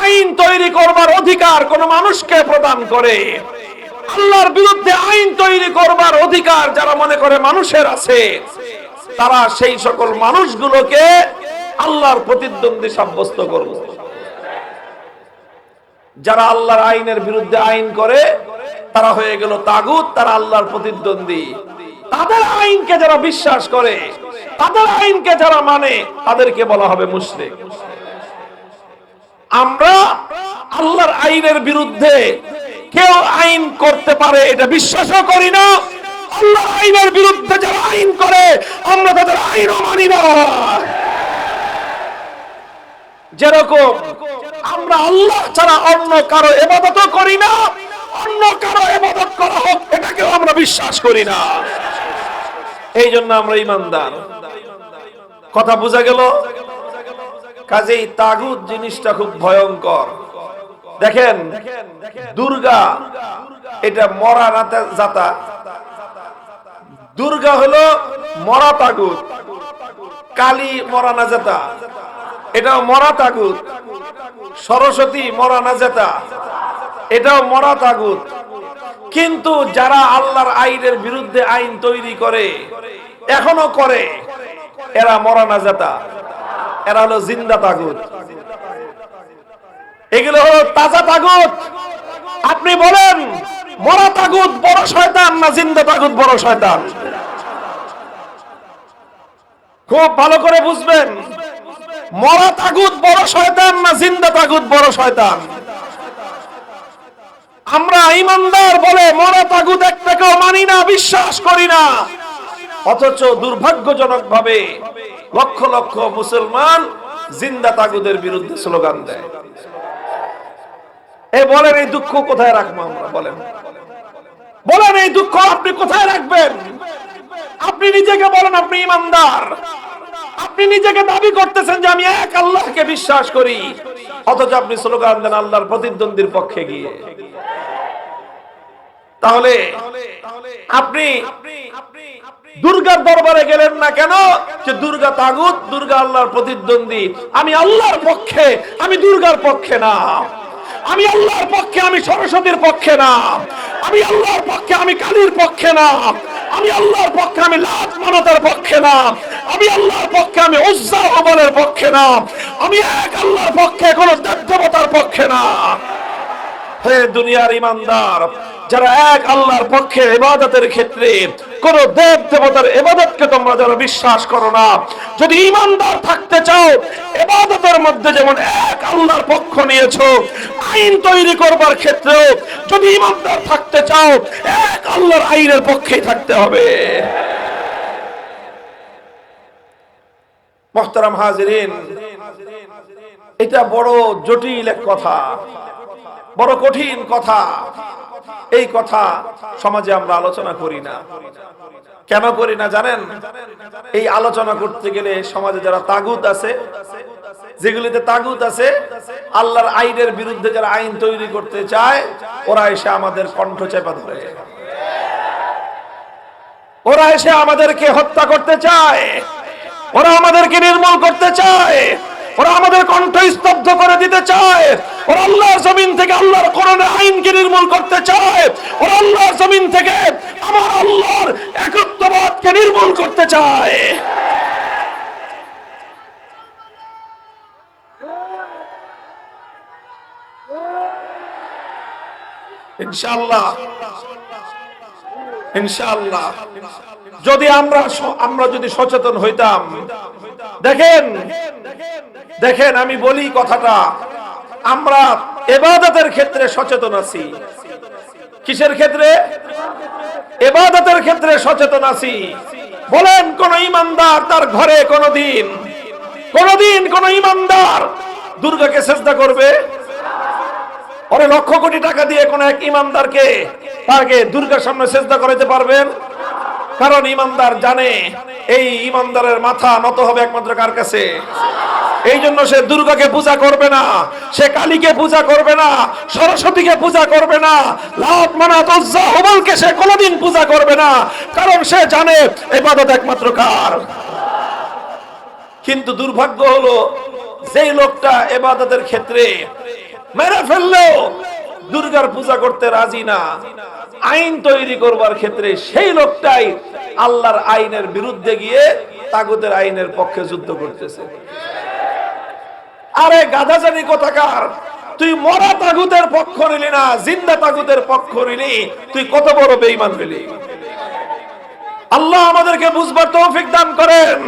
আইন তৈরি করবার অধিকার কোন মানুষকে প্রদান করে, আল্লাহর বিরুদ্ধে আইন তৈরি করবার অধিকার যারা মনে করে মানুষের আছে, তারা সেই সকল মানুষগুলোকে আল্লাহর প্রতিদ্বন্দ্বী সাব্যস্ত করবে। যারা আল্লাহর আইনের বিরুদ্ধে আইন করে তারা হয়ে গেল তাগুত, তারা আল্লাহর প্রতিদ্বন্দ্বী। তাদের আইনকে যারা বিশ্বাস করে, তাদের আইনকে যারা মানে, তাদেরকে বলা হবে মুশরিক। আমরা আল্লাহর আইনের বিরুদ্ধে কেউ আইন করতে পারে এটা বিশ্বাসও করি না। আল্লাহর আইনের বিরুদ্ধে যারা আইন করে আমরা তাদের আইনও মানি না। যেরকম আমরা আল্লাহ ছাড়া অন্য কারো ইবাদত করি না, অন্য কারো ইবাদত করা হোক এটাকেও আমরা বিশ্বাস করি না। এই জন্য আমরা ঈমানদার। কথা বোঝা গেল? কাজেই তাগুত জিনিসটা খুব ভয়ঙ্কর। দেখেন, দুর্গা এটা মরা জাতা, দুর্গা হলো মরা তাগুত। কালী মরা না জাতা, এটাও মরা তাগুত। সরস্বতী মরা না জাতা, এটাও মরা তাগুত। কিন্তু যারা আল্লাহর আইনের বিরুদ্ধে আইন তৈরি করে, এখনো করে, এরা মরা না জাতা, এরা হলো জিন্দা তাগুত। এগুলো হলো তাজা তাগুত। আপনি বলেন মরা তাগুত বড় শয়তান না জিন্দা তাগুত বড় শয়তান? খুব ভালো করে বুঝবেন, মরা তাগুত বড় শয়তান না জিন্দা তাগুত বড় শয়তান? আমরা ঈমানদার বলে মরা তাগুত একটাকেও মানি না, বিশ্বাস করি না। অথচ দুর্ভাগ্যজনক ভাবে লক্ষ লক্ষ মুসলমান জিন্দা তাগুতের বিরুদ্ধে স্লোগান দেয়। বলেন এই দুঃখ কোথায় রাখবো আমরা? বলেন এই দুঃখ আপনি কোথায় রাখবেন? আপনি নিজেকে বলেন আপনি ঈমানদার, আপনি নিজেকে দাবি করতেছেন যে আমি এক আল্লাহকে বিশ্বাস করি, অথচ আপনি স্লোগান দেন আল্লাহর প্রতিদ্বন্দ্বীর পক্ষে গিয়ে। তাহলে আপনি দুর্গার দরবারে গেলেন না কেন? যে দুর্গা তাগুত, দুর্গা আল্লাহর প্রতিদ্বন্দ্বী। আমি আল্লাহর পক্ষে, আমি দুর্গার পক্ষে না। আমি আল্লাহর পক্ষে, আমি সরস্বতীর পক্ষে না। আমি আল্লাহর পক্ষে, আমি কালীর পক্ষে না। আমি আল্লাহর পক্ষে, আমি লাত মানতের পক্ষে না। আমি আল্লাহর পক্ষে, আমি উজ্জা হবলের পক্ষে না। আমি এক আল্লাহর পক্ষে, কোন দেবতার পক্ষে না। হে দুনিয়ার ঈমানদার, যারা এক আল্লাহর পক্ষে ইবাদতের ক্ষেত্রে কোন দেব দেবতার ইবাদতকে তোমরা যারা বিশ্বাস করো না, যদি ঈমানদার থাকতে চাও, ইবাদতের মধ্যে যেমন এক আল্লাহর পক্ষ নিয়েছো, আইন তৈরি করবার ক্ষেত্রেও যদি ঈমানদার থাকতে চাও, এক আল্লাহর আইনের পক্ষেই থাকতে হবে। মুহতারাম হাজিরিন, এটা বড় জটিল এক কথা, বড় কঠিন কথা। এই কথা সমাজে আমরা আলোচনা করি না। কেন করি না জানেন? এই আলোচনা করতে গেলে সমাজে যারা তাগুত আছে, যেগুলিতে তাগুত আছে, আল্লাহর আইনের বিরুদ্ধে যারা আইন তৈরি করতে চায়, ওরা এসে আমাদের কণ্ঠ চেপে ধরে, ওরা এসে আমাদেরকে হত্যা করতে চায়, ওরা আমাদেরকে নির্মূল করতে চায়, ওরা আমাদের কণ্ঠ স্তব্ধ করে দিতে চায়, ওরা আল্লাহর জমিন থেকে আল্লাহর কোরআনের আইনকে নির্মূল করতে চায়, ওরা আল্লাহর জমিন থেকে আমার আল্লাহর একত্ববাদকে নির্মূল করতে চায়। ইনশাআল্লাহ, ইনশাআল্লাহ যদি আমরা যদি সচেতন হইতাম। দেখেন আমি বলি কথাটা, আমরা ইবাদতের ক্ষেত্রে সচেতন আছি। কিসের ক্ষেত্রে? ইবাদতের ক্ষেত্রে সচেতন আছি। বলেন কোন ঈমানদার তার ঘরে কোনদিন কোন ঈমানদার দুর্গাকে সিজদা করবে? ওরে লক্ষ কোটি টাকা দিয়ে কোন এক ঈমানদারকে তাকে দুর্গার সামনে সিজদা করাতে পারবেন? কারণ ঈমানদার জানে এই ঈমানদারের মাথা নত হবে একমাত্র কার কাছে? এই জন্য সে দুর্গাকে পূজা করবে না, সে কালীকে পূজা করবে না, সরস্বতীকে পূজা করবে না, লাত মানাত উজ্জা হুবলকে সে কোনোদিন পূজা করবে না, কারণ সে জানে ইবাদত একমাত্র কার। কিন্তু দুর্ভাগ্য হলো যেই লোকটা ইবাদতের ক্ষেত্রে মেরে ফেললেও দুর্গার পূজা করতে রাজি না। আইন তৈরি করবার ক্ষেত্রে সেই লোকটাই আল্লাহর আইনের বিরুদ্ধে গিয়ে তাগুতের আইনের পক্ষে যুদ্ধ করতেছে। আরে গাধাজানি কোথাকার, তুই মরা তাগুতের পক্ষ নিলি না, জিন্দা তাগুতের পক্ষ নিলি, তুই কত বড় বেঈমান হলি। আল্লাহ আমাদেরকে বুঝবার তৌফিক দান করেন।